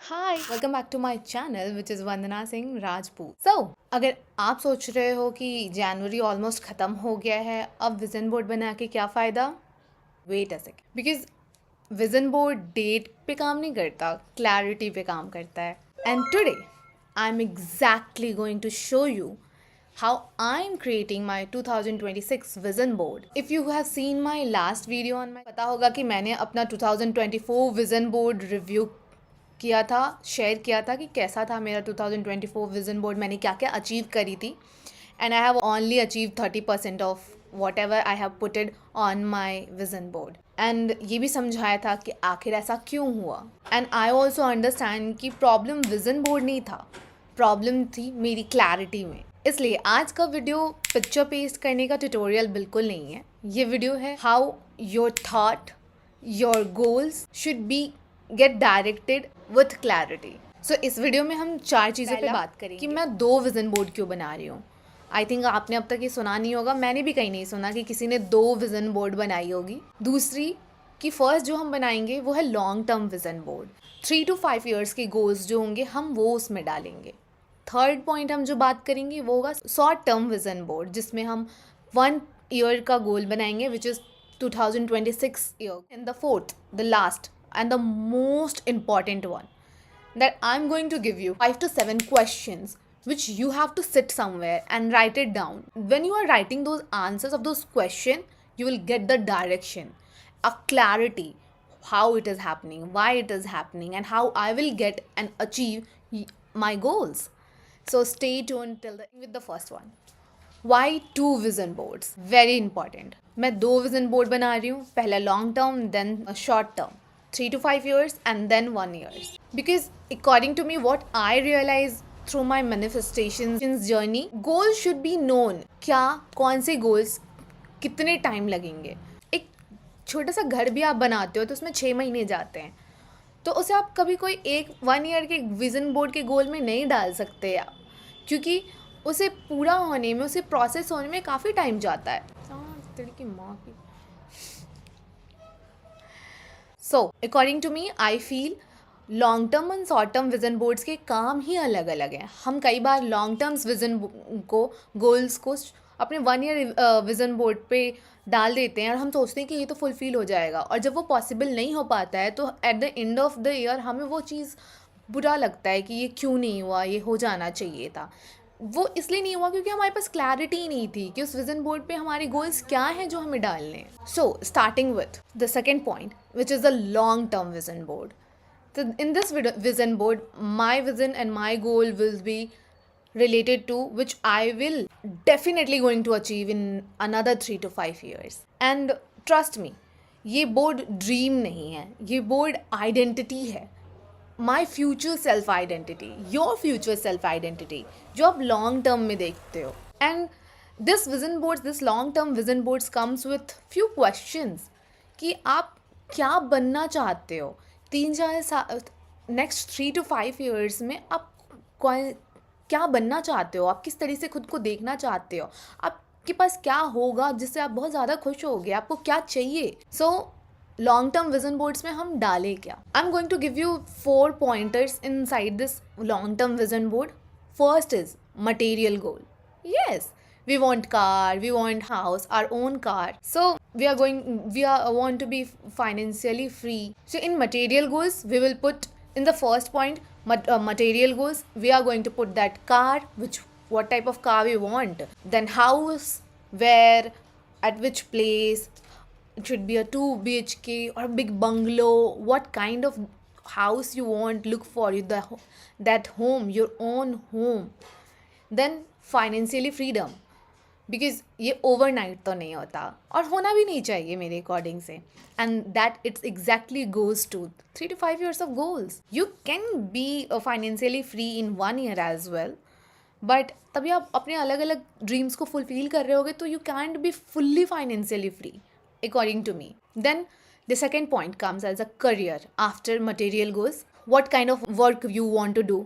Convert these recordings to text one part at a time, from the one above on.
Hi welcome back to my channel which is Vandana Singh Rajput. अगर आप सोच रहे हो कि जनवरी ऑलमोस्ट ख़त्म हो गया है, अब विजन बोर्ड बना के क्या फ़ायदा, wait a second, because vision board date पे काम नहीं करता, क्लैरिटी पे काम करता है। And today I am exactly going to show you how I'm creating my 2026 vision board. If you have seen my last video on my, पता होगा कि मैंने अपना 2024 vision board review किया था, शेयर किया था कि कैसा था मेरा 2024 विजन बोर्ड, मैंने क्या क्या अचीव करी थी। And I have only achieve 30% of what ever I have putted on my vision board. And ये भी समझाया था कि आखिर ऐसा क्यों हुआ। एंड आई ऑल्सो अंडरस्टैंड कि प्रॉब्लम विजन बोर्ड नहीं था, प्रॉब्लम थी मेरी क्लैरिटी में। इसलिए आज का वीडियो पिक्चर पेस्ट करने का ट्यूटोरियल बिल्कुल नहीं है। ये वीडियो है how your thought, your goals should be get directed with clarity. So इस वीडियो में हम 4 चीज़ों पे बात करेंगे कि मैं 2 विजन बोर्ड क्यों बना रही हूँ। आई थिंक आपने अब तक ये सुना नहीं होगा, मैंने भी कहीं नहीं सुना कि किसी ने 2 विजन बोर्ड बनाई होगी। दूसरी कि फर्स्ट जो हम बनाएंगे वो है long term vision board, 3 to 5 years के गोल्स जो होंगे हम वो उसमें डालेंगे। थर्ड पॉइंट हम जो बात करेंगे वो होगा शॉर्ट टर्म विजन बोर्ड, जिसमें हम 1 ईयर का गोल बनाएंगे which is 2026 year. And the fourth, the last and the most important one, that I'm going to give you 5 to 7 questions which you have to sit somewhere and write it down. When you are writing those answers of those questions, you will get the direction, a clarity, how it is happening, why it is happening, and how I will get and achieve my goals. So stay tuned till the with the first one. Why 2 vision boards? Very important. मैं 2 vision board बना रही हूँ, पहला long term, then a short term, 3 to 5 years, and then 1 year. Because according to me, what I realize through my manifestations journey, goals should be known. क्या कौन से goals कितने time लगेंगे। एक छोटा सा घर भी आप बनाते हो तो उसमें 6 महीने जाते हैं, तो उसे आप कभी कोई एक 1 ईयर के विजन बोर्ड के गोल में नहीं डाल सकते आप, क्योंकि उसे पूरा होने में, उसे प्रोसेस होने में काफ़ी टाइम जाता है। तेरी की माँ की। So according to me, I feel long term and short term vision boards के काम ही अलग अलग हैं। हम कई बार लॉन्ग टर्म्स विजन को, गोल्स को अपने 1 ईयर विजन बोर्ड पे डाल देते हैं और हम सोचते हैं कि ये तो फुलफिल हो जाएगा, और जब वो पॉसिबल नहीं हो पाता है तो at the end of the year हमें वो चीज़ बुरा लगता है कि ये क्यों नहीं हुआ, ये हो जाना चाहिए था। वो इसलिए नहीं हुआ क्योंकि हमारे पास क्लैरिटी ही नहीं थी कि उस विजन बोर्ड पे हमारे गोल्स क्या हैं जो हमें डालने हैं। So starting with the second point which is the long term vision board. So in this vision board, my vision and my goal will be related to which I will definitely going to achieve in another 3 to 5 years. And trust me, ये board dream नहीं है, ये board identity है, my future self identity, your future self identity, जो आप long term में देखते हो. And this vision boards, this long term vision boards comes with few questions कि आप क्या बनना चाहते हो 3-4 साल, नेक्स्ट 3 to 5 ईयर्स में आप क्या बनना चाहते हो, आप किस तरह से खुद को देखना चाहते हो, आपके पास क्या होगा जिससे आप बहुत ज़्यादा खुश होगे, आपको क्या चाहिए. So long term vision boards में हम डालें क्या. I am going to give you 4 pointers inside this long term vision board. First is material goal. Yes, we want car, we want house, our own car. So we want to be financially free. So in material goals, we will put in the first point, material goals, we are going to put that car, what type of car we want. Then house, where, at which place. It should be a 2 BHK or a big bungalow. What kind of house you want, look for you that home, your own home. Then financially freedom, because ये overnight तो नहीं होता और होना भी नहीं चाहिए मेरे अकॉर्डिंग से. And that it's exactly goes to 3 to 5 years of goals. You can be financially free in 1 year as well, but तभी आप अपने अलग अलग ड्रीम्स को फुलफिल कर रहे होगे तो you can't be fully financially free according to me. Then the second point comes as a career after material goals. What kind of work you want to do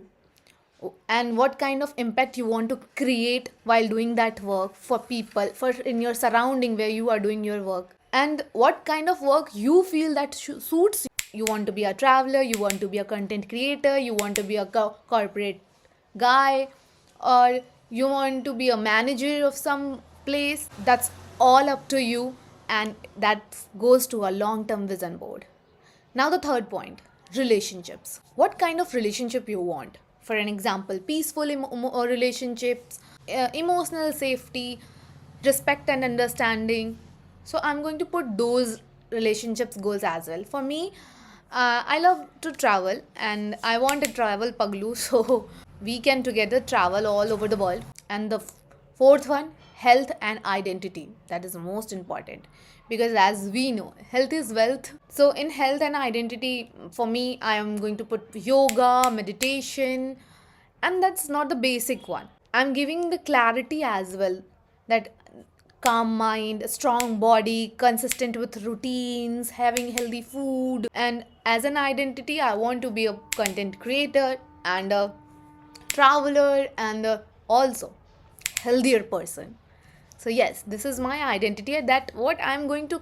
and what kind of impact you want to create while doing that work for people, for in your surrounding where you are doing your work, and what kind of work you feel that suits you. You want to be a traveler, you want to be a content creator, you want to be a corporate guy, or you want to be a manager of some place. That's all up to you, and that goes to a long term vision board. Now, the third point, relationships. What kind of relationship you want? For an example, peaceful relationships, emotional safety, respect and understanding. So, I'm going to put those relationships goals as well. For me, I love to travel and I want to travel Paglu, so we can together travel all over the world. And the fourth one, health and identity. That is most important because as we know, health is wealth. So in health and identity, for me, I am going to put yoga, meditation, and that's not the basic one. I'm giving the clarity as well, that calm mind, a strong body, consistent with routines, having healthy food. And as an identity, I want to be a content creator and a traveler and also healthier person. So yes, this is my identity, that what I'm going to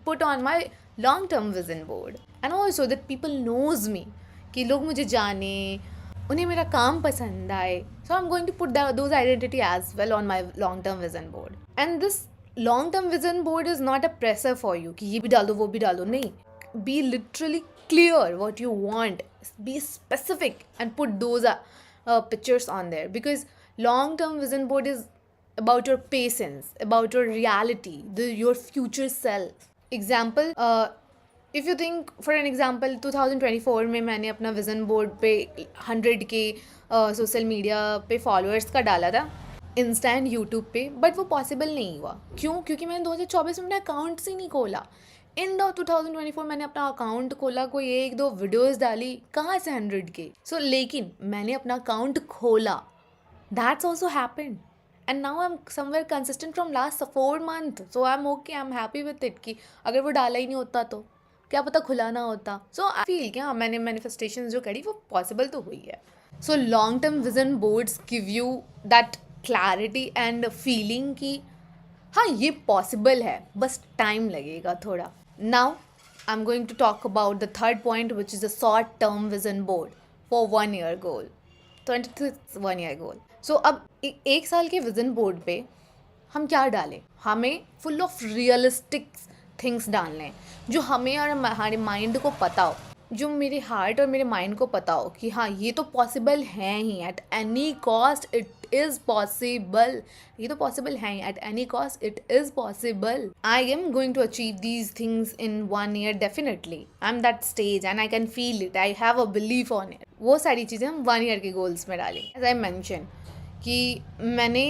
put on my long term vision board. And also that people knows me, कि लोग मुझे जाने, उन्हें मेरा काम पसंद आए. So I'm going to put those identity as well on my long term vision board. And this long term vision board is not a pressure for you कि ये भी डालो वो भी डालो, नहीं. Be literally clear what you want, be specific and put those pictures on there, because long term vision board is about your patience, about your reality, your future self. Example, if you think for an example 2024 में मैंने अपना vision board पे 100 के social media पे followers का डाला था, Insta and YouTube पे, बट वो पॉसिबल नहीं हुआ. क्यों? क्योंकि मैंने 2024 में अपना अकाउंट से नहीं खोला. एंड ऑफ 2024 मैंने अपना अकाउंट खोला, कोई एक दो वीडियोस डाली, कहाँ से 100 के. सो लेकिन मैंने अपना अकाउंट खोला, that's also happened. And now I'm somewhere consistent from last 4 months. So I'm okay, I'm happy with it कि अगर वो डाला ही नहीं होता तो क्या पता खुला ना होता. So I feel कि हाँ, मैंने manifestation जो करी वो possible तो हुई है. So long term vision boards give you that clarity and feeling कि हाँ ये possible है, बस time लगेगा थोड़ा. Now I'm going to talk about the third point, which is a short term vision board for 1 year goal. 26 1 year goal. सो अब एक साल के विजन बोर्ड पे हम क्या डालें? हमें फुल ऑफ रियलिस्टिक थिंग्स डालने हैं जो हमें और हमारे माइंड को पता हो, जो मेरे हार्ट और मेरे माइंड को पता हो कि हाँ ये तो पॉसिबल है ही, at any cost it is possible. ये तो पॉसिबल है ही, at any cost it is possible. I am going to achieve these things in 1 year definitely. I am that stage and I can feel it. I have a belief on it. वो सारी चीज़ें हम 1 year के goals में डालें. As I mention कि मैंने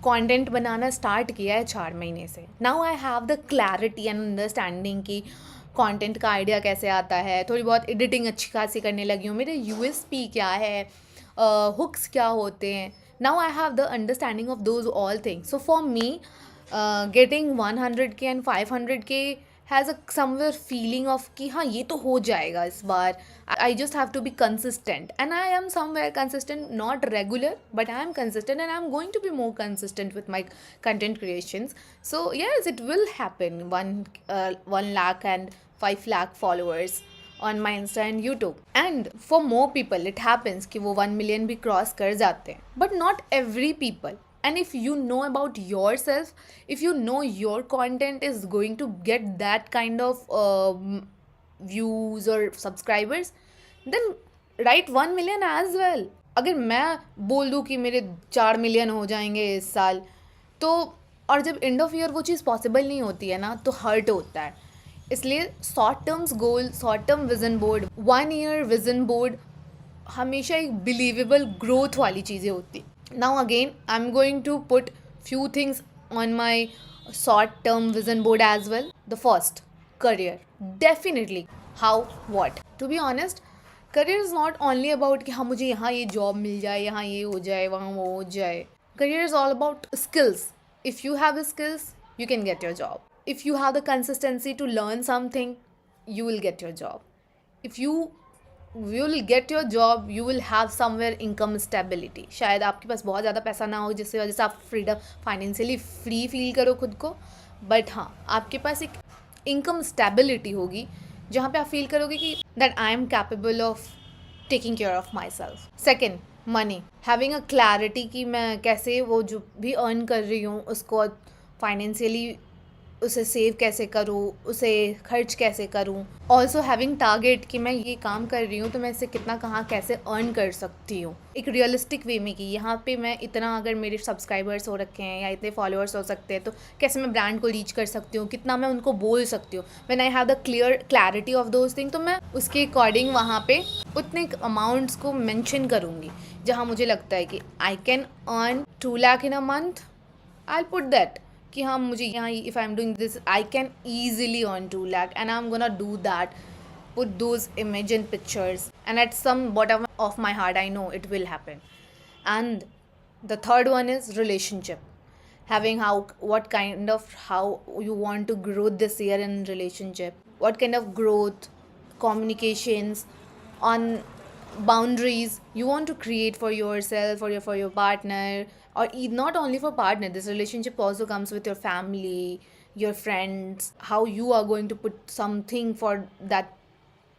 content बनाना start किया है 4 महीने से. Now I have the clarity and understanding कि कंटेंट का आइडिया कैसे आता है. थोड़ी बहुत एडिटिंग अच्छी खासी करने लगी हूँ. मेरे यूएसपी क्या है, हुक्स क्या होते हैं. Now I have the understanding of those all things. So for me getting 100K and 500K has a somewhere feeling of कि हाँ ये तो हो जाएगा इस बार. I just have to be consistent, and I am somewhere consistent, not regular, but I am consistent, and I'm going to be more consistent with my content creations. So yes, it will happen. 1 lakh and 5 lakh followers on my Insta and YouTube. And for more people, it happens कि वो 1 million भी cross कर जाते हैं. But not every people. And if you know about yourself, if you know your content is going to get that kind of views or subscribers, then write 1 million as well. अगर मैं बोल दूँ कि मेरे 4 million हो जाएंगे इस साल, तो और जब एंड ऑफ ईयर वो चीज़ पॉसिबल नहीं होती है ना, तो हर्ट होता है. इसलिए short terms goal, short term vision board, 1 year vision board हमेशा एक बिलीवेबल ग्रोथ वाली चीज़ें होती. Now again I am going to put few things on my short term vision board as well. The first, career. Definitely. How? What? To be honest, career is not only about कि हाँ मुझे यहाँ ये job मिल जाए, यहाँ ये हो जाए, वहाँ वो हो जाए. Career is all about skills. If you have the skills, you can get your job. If you have the consistency to learn something, you will get your job. If you will get your job, you will have somewhere income stability. शायद आपके पास बहुत ज़्यादा पैसा ना हो जिसकी वजह से आप फ्रीडम फाइनेंशियली फ्री फील करो खुद को, बट हाँ आपके पास एक इनकम स्टेबिलिटी होगी जहाँ पे आप फील करोगे कि that I am capable of taking care of my self. Second, money. Having a clarity कि मैं कैसे वो जो भी अर्न कर रही हूँ उसको फाइनेंशियली उसे सेव कैसे करूँ, उसे खर्च कैसे करूँ. ऑल्सो हैविंग टारगेट कि मैं ये काम कर रही हूँ तो मैं इससे कितना कहाँ कैसे अर्न कर सकती हूँ एक रियलिस्टिक वे में, कि यहाँ पे मैं इतना, अगर मेरे सब्सक्राइबर्स हो रखे हैं या इतने फॉलोअर्स हो सकते हैं तो कैसे मैं ब्रांड को रीच कर सकती हूँ, कितना मैं उनको बोल सकती हूँ. When I have the clarity of those thing, तो मैं उसके अकॉर्डिंग वहाँ पे उतने अमाउंट्स को मेंशन करूँगी. जहाँ मुझे लगता है कि I can earn 2 lakh in a month, I put that कि हाँ मुझे यहाँ, if I am doing this I can easily earn 2 lakh and I am gonna do that. Put those imagined pictures, and at some bottom of my heart I know it will happen. And the third one is relationship. Having what kind of how you want to grow this year in relationship, what kind of growth, communications, on boundaries you want to create for yourself or for your partner, or not only for partner. This relationship also comes with your family, your friends, how you are going to put something for that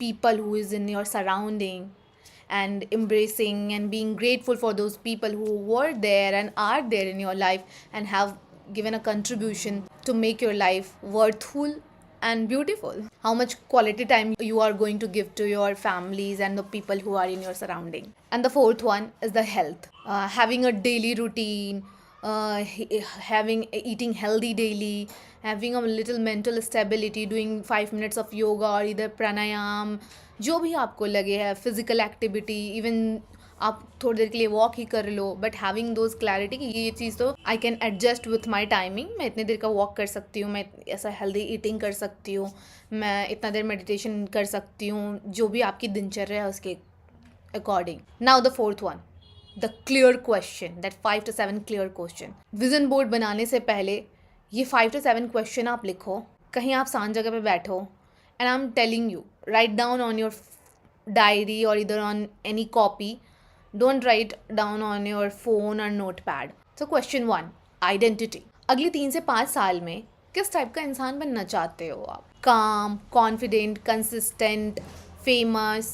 people who is in your surrounding, and embracing and being grateful for those people who were there and are there in your life and have given a contribution to make your life worthful and beautiful. How much quality time you are going to give to your families and the people who are in your surrounding. And the fourth one is the health. Having a daily routine, having eating healthy daily, having a little mental stability, doing 5 minutes of yoga or either pranayam, जो भी आपको लगे है, physical activity, even आप थोड़ी देर के लिए walk ही कर लो, बट हैविंग दोज क्लैरिटी कि ये चीज़ तो I can adjust with my timing. मैं इतनी देर का वॉक कर सकती हूँ, मैं ऐसा हेल्दी ईटिंग कर सकती हूँ, मैं इतना देर मेडिटेशन कर सकती हूँ, जो भी आपकी दिनचर्या है उसके according. Now the fourth one, the clear question, that 5 to 7 clear question. Vision board बनाने से पहले ये 5 to 7 क्वेश्चन आप लिखो, कहीं आप शांत जगह पे बैठो, and I am telling you, write down on your diary or either on any copy. Don't write down on your phone or notepad. So question 1, identity. अगले 3 से 5 साल में किस टाइप का इंसान बनना चाहते हो आप? Calm, confident, consistent, famous,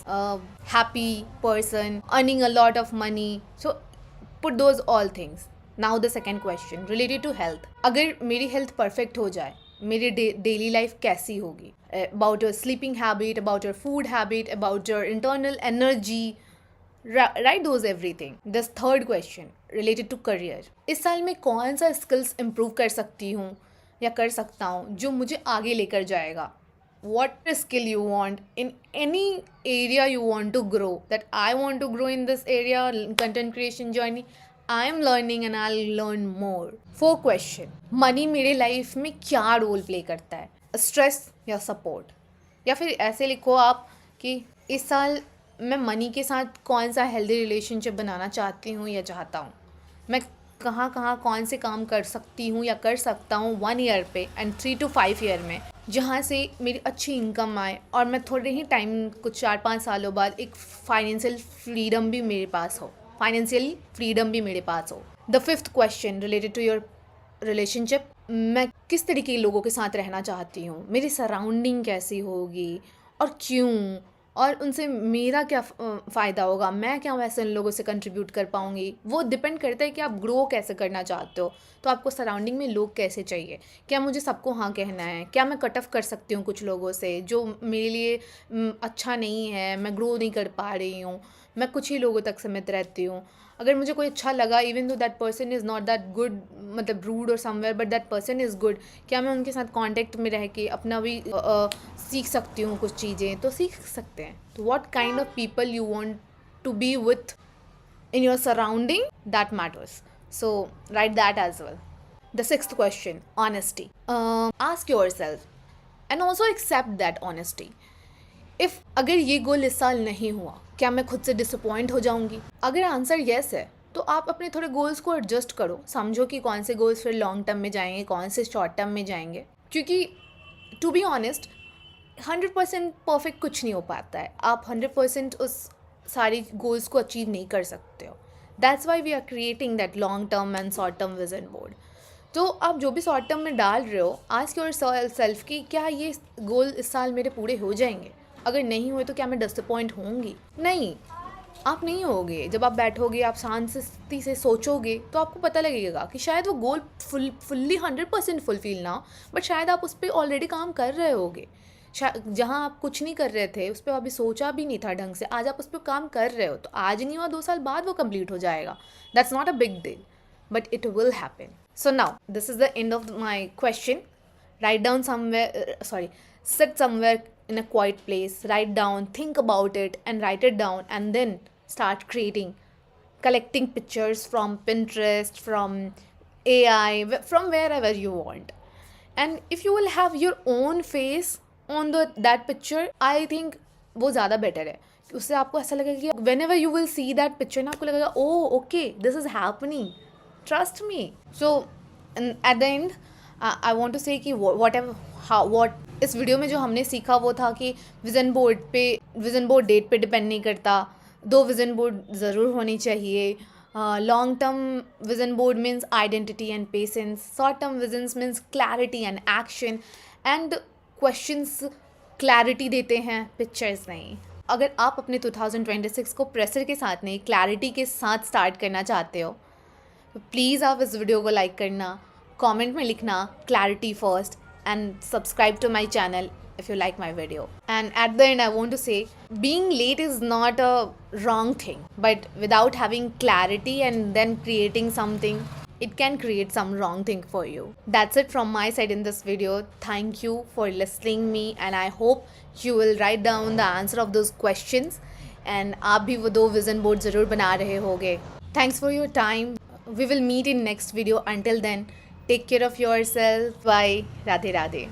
happy person, earning a lot of money. So put those all things. Now the second question related to health. अगर मेरी हेल्थ परफेक्ट हो जाए, मेरी डेली लाइफ कैसी होगी? About your sleeping habit, about your food habit, about your internal energy. Write those everything. This third question related to career. इस साल में कौन सा स्किल्स इम्प्रूव कर सकती हूँ या कर सकता हूँ जो मुझे आगे लेकर जाएगा? What skill you want in any area you want to grow, that I want to grow in this area, content creation journey, I am learning and I'll learn more. 4 question. Money मेरे life में क्या role play करता है? Stress या support? या फिर ऐसे लिखो आप कि इस साल मैं मनी के साथ कौन सा हेल्दी रिलेशनशिप बनाना चाहती हूँ या चाहता हूँ, मैं कहाँ कहाँ कौन से काम कर सकती हूँ या कर सकता हूँ 1 ईयर पे एंड 3 to 5 ईयर में, जहाँ से मेरी अच्छी इनकम आए और मैं थोड़े ही टाइम, कुछ 4-5 सालों बाद एक फाइनेंशियल फ्रीडम भी मेरे पास हो, फाइनेंशियली फ्रीडम भी मेरे पास हो. The 5th question related to your relationship. मैं किस तरीके के लोगों के साथ रहना चाहती हूँ, मेरी सराउंडिंग कैसी होगी और क्यों, और उनसे मेरा क्या फ़ायदा होगा, मैं क्या वैसे उन लोगों से कंट्रीब्यूट कर पाऊँगी. वो डिपेंड करता है कि आप ग्रो कैसे करना चाहते हो, तो आपको सराउंडिंग में लोग कैसे चाहिए. क्या मुझे सबको हाँ कहना है? क्या मैं कट ऑफ कर सकती हूँ कुछ लोगों से जो मेरे लिए अच्छा नहीं है, मैं ग्रो नहीं कर पा रही हूँ, मैं कुछ ही लोगों तक सीमित रहती हूँ. अगर मुझे कोई अच्छा लगा, even though that person is not that good, मतलब रूड और somewhere, but that person is good, क्या मैं उनके साथ कांटेक्ट में रह के अपना भी सीख सकती हूँ कुछ चीज़ें? तो सीख सकते हैं. तो what kind of people you want to be with in your surrounding, that matters. So write that as well. The 6th question, honesty. Ask yourself and also accept that honesty. If अगर ये गोल इस साल नहीं हुआ, क्या मैं खुद से डिसअपॉइंट हो जाऊंगी? अगर आंसर येस है तो आप अपने थोड़े गोल्स को एडजस्ट करो, समझो कि कौन से गोल्स फिर लॉन्ग टर्म में जाएंगे, कौन से शॉर्ट टर्म में जाएंगे. क्योंकि टू बी ऑनेस्ट 100% परफेक्ट कुछ नहीं हो पाता है. आप 100% उस सारी गोल्स को अचीव नहीं कर सकते हो. That's why we are creating that long term and short term vision board. तो आप जो भी शॉर्ट टर्म में डाल रहे हो, आस्क योर सेल्फ कि क्या ये गोल इस साल मेरे पूरे हो जाएंगे? अगर नहीं हुए तो क्या मैं डिसअपॉइंट होंगी? नहीं, आप नहीं होगे। जब आप बैठोगे, आप शांति से सोचोगे, तो आपको पता लगेगा कि शायद वो गोल फुल्ली 100% फुलफिल ना हो, बट शायद आप उस पर ऑलरेडी काम कर रहे होगे। जहाँ आप कुछ नहीं कर रहे थे, उस पर अभी सोचा भी नहीं था ढंग से, आज आप उस पर काम कर रहे हो, तो आज नहीं हुआ 2 साल बाद वो कंप्लीट हो जाएगा। That's not a big deal, but it will happen. So now, this is the end of my question. Write down somewhere, sit somewhere in a quiet place, write down, think about it, and write it down, and then start creating, collecting pictures from Pinterest, from AI, from wherever you want. And if you will have your own face on that picture, I think वो ज़्यादा better है। उससे आपको ऐसा लगेगा कि whenever you will see that picture ना, आपको लगेगा oh okay, this is happening, trust me. So and at the end I want to say कि what इस वीडियो में जो हमने सीखा वो था कि विज़न बोर्ड डेट पे डिपेंड नहीं करता, 2 विज़न बोर्ड ज़रूर होनी चाहिए। Long term vision board means identity and patience, short term visions means clarity and action, and questions clarity देते हैं, पिक्चर्स नहीं। अगर आप अपने 2026 को प्रेशर के साथ नहीं, क्लैरिटी के साथ स्टार्ट करना चाहते हो, तो प्लीज़ आप इस वीडियो को लाइक करना, कमेंट में लिखना clarity first, and subscribe to my channel if you like my video. And at the end I want to say, being late is not a wrong thing, but without having clarity and then creating something, it can create some wrong thing for you. That's it from my side in this video. Thank you for listening me, and I hope you will write down the answer of those questions, and आप भी वो 2 vision board ज़रूर बना रहे होगे. Thanks for your time. We will meet in next video. Until then, take care of yourself. Bye. Radhe Radhe.